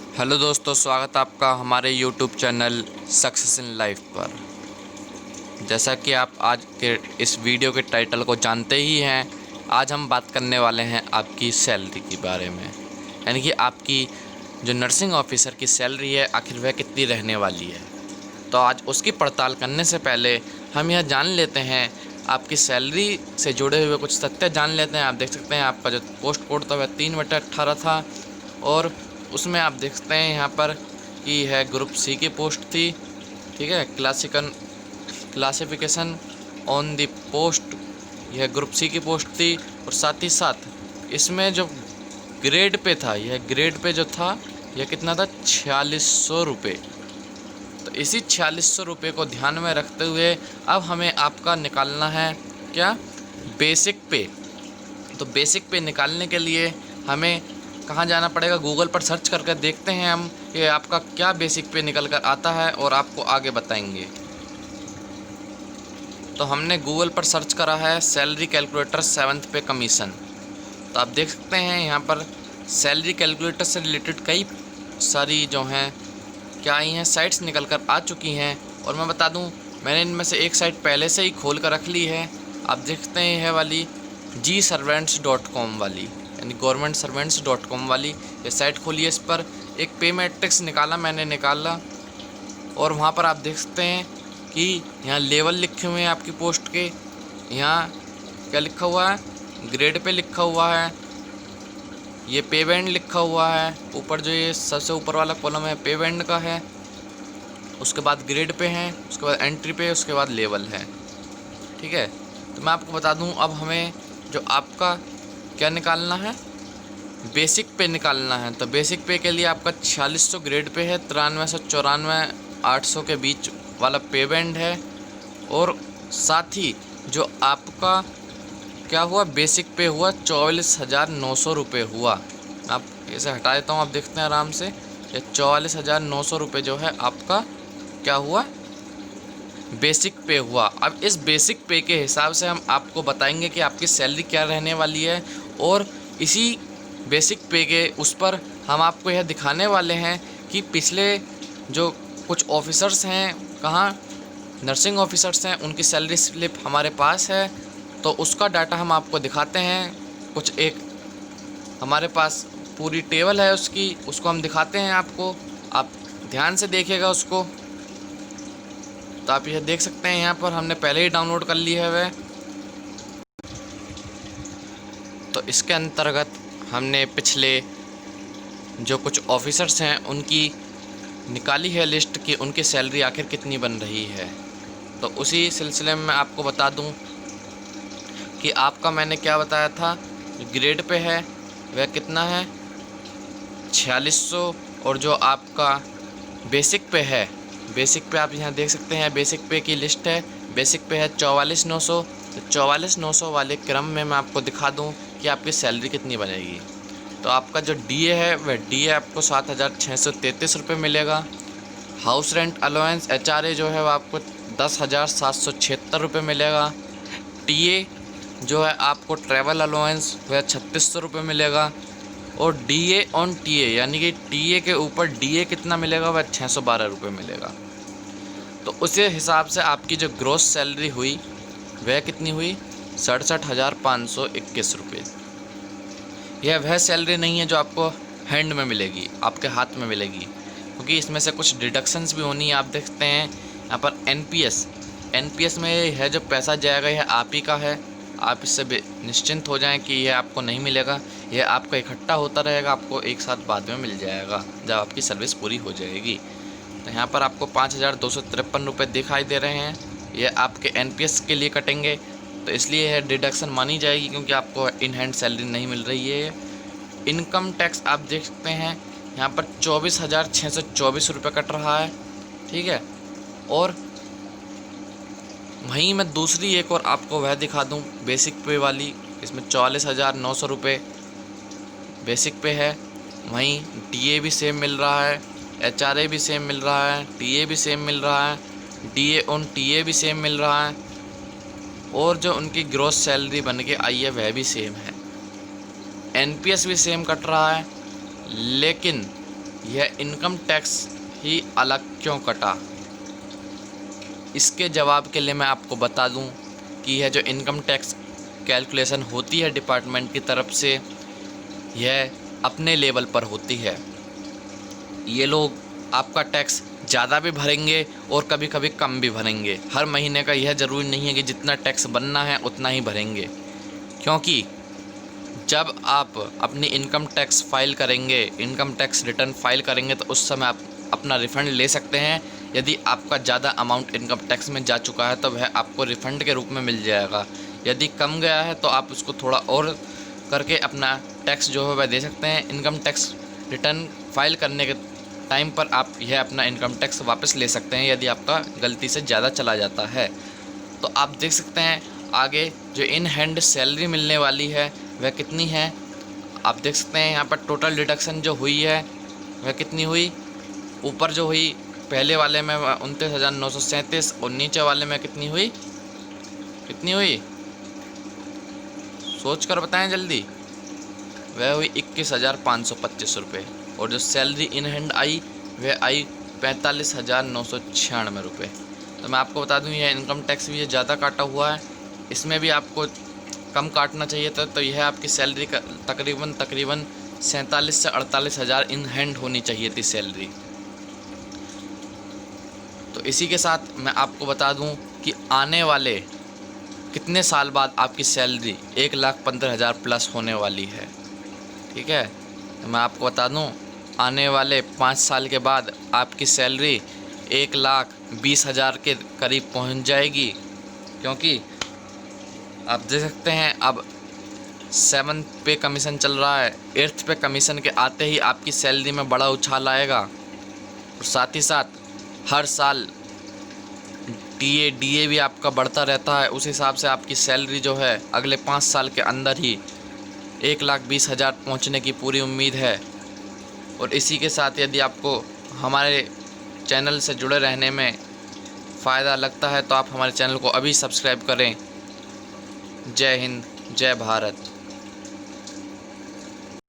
Hello दोस्तों, स्वागत है आपका हमारे YouTube channel success in life पर। जैसा कि आप आज के इस वीडियो के टाइटल को जानते ही हैं, आज हम बात करने वाले हैं आपकी सैलरी के बारे में। यानी कि आपकी जो नर्सिंग ऑफिसर की सैलरी है, आखिर वह कितनी रहने वाली है। तो आज उसकी पड़ताल करने से पहले हम यह जान लेते हैं, आपकी सैलरी से जुड़े हुए कुछ तथ्य जान लेते हैं। आप देख सकते हैं आपका जो पोस्ट कोड था वह 3/18 था, और उसमें आप देख सकते हैं यहाँ पर कि यह ग्रुप सी की पोस्ट थी। ठीक है, क्लासिफिकेशन ऑन द पोस्ट, यह ग्रुप सी की पोस्ट थी। और साथ ही साथ इसमें जो ग्रेड पे था, यह ग्रेड पे जो था यह कितना था, 4600 रुपये। तो इसी 4600 रुपये को ध्यान में रखते हुए अब हमें आपका निकालना है क्या, बेसिक पे। तो बेसिक पे निकालने के लिए हमें कहाँ जाना पड़ेगा, गूगल पर सर्च करके देखते हैं हम कि आपका क्या बेसिक पे निकल कर आता है और आपको आगे बताएंगे। तो हमने गूगल पर सर्च करा है सैलरी कैलकुलेटर 7th पे कमीशन। तो आप देख सकते हैं यहाँ पर सैलरी कैलकुलेटर से रिलेटेड कई सारी जो हैं क्या आई हैं साइट्स निकल कर आ चुकी हैं। और मैं बता दूं, मैंने इनमें से एक साइट पहले से ही खोल कर रख ली है। आप देखते हैं यह वाली gservants.com वाली, यानी governmentservants.com वाली ये साइट खोली है। इस पर एक पे मैट्रिक्स निकाला और वहाँ पर आप देख सकते हैं कि यहाँ लेवल लिखे हुए हैं आपकी पोस्ट के। यहाँ क्या लिखा हुआ है, ग्रेड पे लिखा हुआ है, ये पे बैंड लिखा हुआ है। ऊपर जो ये सबसे ऊपर वाला कॉलम है पे बैंड का है, उसके बाद ग्रेड पे है, उसके बाद एंट्री पे, उसके बाद लेवल है। ठीक है, तो मैं आपको बता दूं, अब हमें जो आपका क्या निकालना है, बेसिक पे निकालना है। तो बेसिक पे के लिए आपका 4600 ग्रेड पे है, 93 से 94 800 के बीच वाला पे बैंड है। और साथ ही जो आपका क्या हुआ, बेसिक पे हुआ 44,900 रुपये हुआ। आप इसे हटा देता हूँ, आप देखते हैं आराम से, ये 44,900 रुपये जो है आपका क्या हुआ, बेसिक पे हुआ। अब इस बेसिक पे के हिसाब से हम आपको बताएंगे कि आपकी सैलरी क्या रहने वाली है। और इसी बेसिक पे के उस पर हम आपको यह दिखाने वाले हैं कि पिछले जो कुछ ऑफिसर्स हैं, कहाँ नर्सिंग ऑफिसर्स हैं, उनकी सैलरी स्लिप हमारे पास है। तो उसका डाटा हम आपको दिखाते हैं। कुछ एक हमारे पास पूरी टेबल है उसकी, उसको हम दिखाते हैं आपको। आप ध्यान से देखिएगा उसको। तो आप यह देख सकते हैं, यहाँ पर हमने पहले ही डाउनलोड कर ली है वह। तो इसके अंतर्गत हमने पिछले जो कुछ ऑफिसर्स हैं उनकी निकाली है लिस्ट कि उनकी सैलरी आखिर कितनी बन रही है। तो उसी सिलसिले में आपको बता दूं कि आपका मैंने क्या बताया था, ग्रेड पे है वह कितना है, 4600। और जो आपका बेसिक पे है, बेसिक पे आप यहाँ देख सकते हैं, बेसिक पे की लिस्ट है, बेसिक पे है 44,900। तो 44,900 वाले क्रम में मैं आपको दिखा दूँ कि आपकी सैलरी कितनी बनेगी। तो आपका जो डीए है वह डीए आपको 7,633 रुपये मिलेगा। हाउस रेंट अलाउंस एचआरए जो है वह आपको 10,776 रुपये मिलेगा। टीए जो है आपको ट्रैवल अलाउंस वह 3,600 रुपये मिलेगा। और डीए ऑन टीए, यानी कि टीए के ऊपर डीए कितना मिलेगा, वह 612 रुपये मिलेगा। तो उसी हिसाब से आपकी जो ग्रॉस सैलरी हुई वह कितनी हुई, 67,521 रुपये। यह वह सैलरी नहीं है जो आपको हैंड में मिलेगी, आपके हाथ में मिलेगी, क्योंकि इसमें से कुछ डिडक्शंस भी होनी है। आप देखते हैं यहाँ पर एनपीएस में है जो पैसा जाएगा यह आप ही का है। आप इससे निश्चिंत हो जाएं कि यह आपको नहीं मिलेगा, यह आपका इकट्ठा होता रहेगा, आपको एक साथ बाद में मिल जाएगा जब आपकी सर्विस पूरी हो जाएगी। तो यहाँ पर आपको 5,253 रुपये दिखाई दे रहे हैं, ये आपके एनपीएस के लिए कटेंगे। तो इसलिए यह डिडक्शन मानी जाएगी, क्योंकि आपको इन हैंड सैलरी नहीं मिल रही है। इनकम टैक्स आप देख सकते हैं यहाँ पर 24,624 रुपये कट रहा है। ठीक है, और वहीं मैं दूसरी एक और आपको वह दिखा दूं, बेसिक पे वाली, इसमें 44,900 रुपये बेसिक पे है। वहीं डीए भी सेम मिल रहा है, एचआरए भी सेम मिल रहा है, टीए भी सेम मिल रहा है, डीए ऑन टीए भी सेम मिल रहा है। और जो उनकी ग्रॉस सैलरी बन के आई है वह भी सेम है। एनपीएस भी सेम कट रहा है, लेकिन यह इनकम टैक्स ही अलग क्यों कटा? इसके जवाब के लिए मैं आपको बता दूं कि यह जो इनकम टैक्स कैलकुलेशन होती है डिपार्टमेंट की तरफ से, यह अपने लेवल पर होती है। ये लोग आपका टैक्स ज़्यादा भी भरेंगे और कभी कभी कम भी भरेंगे। हर महीने का यह ज़रूरी नहीं है कि जितना टैक्स बनना है उतना ही भरेंगे, क्योंकि जब आप अपनी इनकम टैक्स फाइल करेंगे, इनकम टैक्स रिटर्न फाइल करेंगे, तो उस समय आप अपना रिफ़ंड ले सकते हैं। यदि आपका ज़्यादा अमाउंट इनकम टैक्स में जा चुका है तो वह आपको रिफ़ंड के रूप में मिल जाएगा। यदि कम गया है तो आप उसको थोड़ा और करके अपना टैक्स जो है वह दे सकते हैं। इनकम टैक्स रिटर्न फाइल करने के टाइम पर आप यह अपना इनकम टैक्स वापस ले सकते हैं यदि आपका गलती से ज़्यादा चला जाता है। तो आप देख सकते हैं आगे जो इन हैंड सैलरी मिलने वाली है वह कितनी है। आप देख सकते हैं यहाँ पर टोटल डिडक्शन जो हुई है वह कितनी हुई। ऊपर जो हुई पहले वाले में 29,937 और नीचे वाले में कितनी हुई सोच कर बताएं जल्दी। वह हुई 21,525 रुपये। और जो सैलरी इन हैंड आई वह आई 45,996 रुपये। तो मैं आपको बता दूं यह इनकम टैक्स भी ज़्यादा काटा हुआ है, इसमें भी आपको कम काटना चाहिए था। तो यह आपकी सैलरी का तकरीबन 47 से 48 हज़ार इन हैंड होनी चाहिए थी सैलरी। तो इसी के साथ मैं आपको बता दूं कि आने वाले कितने साल बाद आपकी सैलरी 1,15,000 प्लस होने वाली है। ठीक है, तो मैं आपको बता दूं आने वाले 5 साल के बाद आपकी सैलरी 1,20,000 के करीब पहुंच जाएगी, क्योंकि आप देख सकते हैं अब 7th पे कमीशन चल रहा है। 8th पे कमीशन के आते ही आपकी सैलरी में बड़ा उछाल आएगा। और साथ ही साथ हर साल DA भी आपका बढ़ता रहता है। उस हिसाब से आपकी सैलरी जो है अगले 5 साल के अंदर ही 1,20,000 पहुंचने की पूरी उम्मीद है। और इसी के साथ यदि आपको हमारे चैनल से जुड़े रहने में फ़ायदा लगता है तो आप हमारे चैनल को अभी सब्सक्राइब करें। जय हिंद, जय भारत।